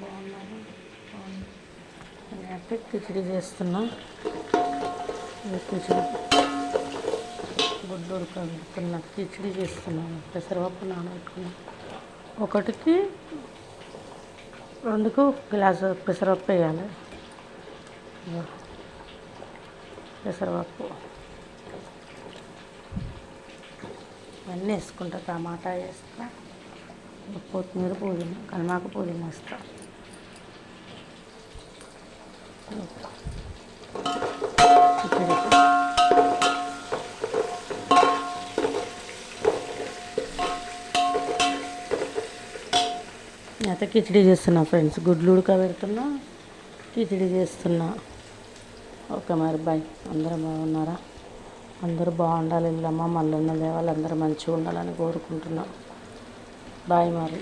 బాగున్నాను. నేనైతే కిచిడి చేస్తున్నా. కిచిడి గుడ్డు ఉడకబెడుతున్నా. కిచిడి చేస్తున్నాను. పెసరపప్పు నానబెట్టుకున్నా. ఒకటికి రెండుకు గ్లాసు పెసరపప్పు వేయాలి. పెసరపప్పు అన్నీ వేసుకుంటా. టమాటా వేస్తా, కొత్తిమీర, పుదీనా, కల్మాకు, పుదీనా వేస్తా. నేనైతే కిచిడి చేస్తున్నా ఫ్రెండ్స్. గుడ్లు ఉడకబెడుతున్నా, కిచిడి చేస్తున్నా. ఓకే మరి బాయ్. అందరూ బాగున్నారా? అందరూ బాగుండాలి. ఇల్లమ్మ మల్లన్న దేవాలి అందరూ మంచిగా ఉండాలని కోరుకుంటున్నా. బాయ్ మరి.